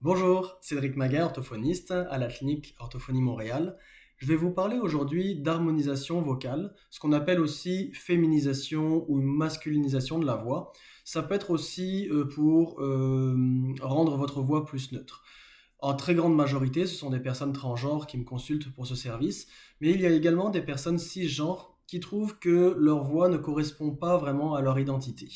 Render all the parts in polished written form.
Bonjour, Cédric Maguin, orthophoniste à la clinique Orthophonie Montréal. Je vais vous parler aujourd'hui d'harmonisation vocale, ce qu'on appelle aussi féminisation ou masculinisation de la voix. Ça peut être aussi pour rendre votre voix plus neutre. En très grande majorité, ce sont des personnes transgenres qui me consultent pour ce service, mais il y a également des personnes cisgenres qui trouvent que leur voix ne correspond pas vraiment à leur identité.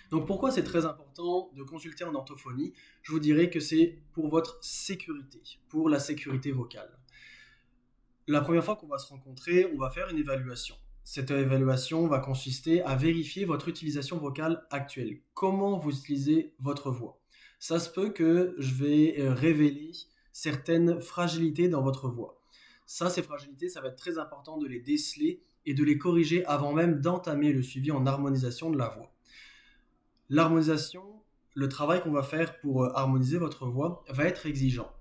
Donc pourquoi c'est très important de consulter en orthophonie? Je vous dirais que c'est pour votre sécurité, pour la sécurité vocale. La première fois qu'on va se rencontrer, on va faire une évaluation. Cette évaluation va consister à vérifier votre utilisation vocale actuelle. Comment vous utilisez votre voix? Ça se peut que je vais révéler certaines fragilités dans votre voix. Ça, ces fragilités, ça va être très important de les déceler et de les corriger avant même d'entamer le suivi en harmonisation de la voix. L'harmonisation, le travail qu'on va faire pour harmoniser votre voix va être exigeant.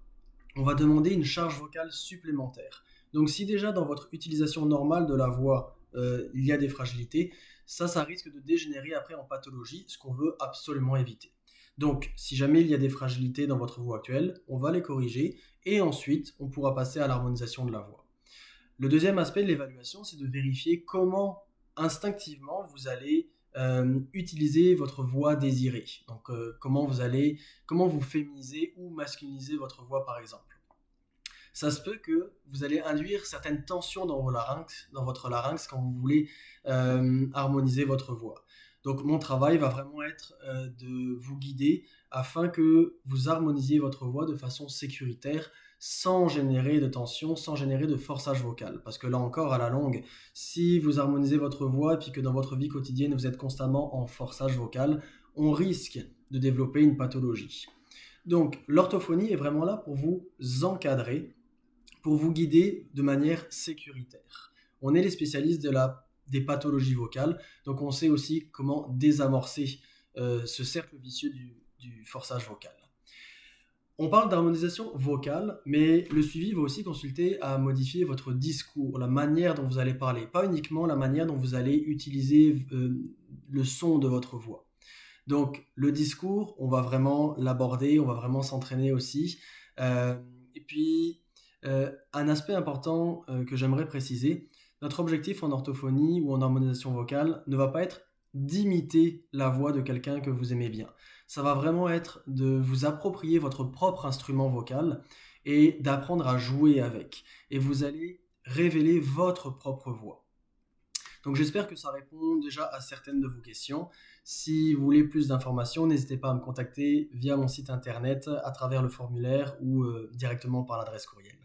On va demander une charge vocale supplémentaire. Donc si déjà dans votre utilisation normale de la voix, il y a des fragilités, ça risque de dégénérer après en pathologie, ce qu'on veut absolument éviter. Donc si jamais il y a des fragilités dans votre voix actuelle, on va les corriger et ensuite on pourra passer à l'harmonisation de la voix. Le deuxième aspect de l'évaluation, c'est de vérifier comment instinctivement vous allez utiliser votre voix désirée. Donc comment vous féminisez ou masculinisez votre voix par exemple. Ça se peut que vous allez induire certaines tensions dans votre larynx quand vous voulez harmoniser votre voix. Donc mon travail va vraiment être de vous guider afin que vous harmonisiez votre voix de façon sécuritaire sans générer de tension, sans générer de forçage vocal. Parce que là encore, à la longue, si vous harmonisez votre voix et puis que dans votre vie quotidienne, vous êtes constamment en forçage vocal, on risque de développer une pathologie. Donc l'orthophonie est vraiment là pour vous encadrer, pour vous guider de manière sécuritaire. On est les spécialistes des pathologies vocales, donc on sait aussi comment désamorcer ce cercle vicieux du forçage vocal. On parle d'harmonisation vocale, mais le suivi va aussi consulter à modifier votre discours, la manière dont vous allez parler, pas uniquement la manière dont vous allez utiliser le son de votre voix. Donc le discours, on va vraiment l'aborder, on va vraiment s'entraîner aussi. Et puis, un aspect important que j'aimerais préciser, notre objectif en orthophonie ou en harmonisation vocale ne va pas être d'imiter la voix de quelqu'un que vous aimez bien. Ça va vraiment être de vous approprier votre propre instrument vocal et d'apprendre à jouer avec. Et vous allez révéler votre propre voix. Donc j'espère que ça répond déjà à certaines de vos questions. Si vous voulez plus d'informations, n'hésitez pas à me contacter via mon site internet, à travers le formulaire ou directement par l'adresse courriel.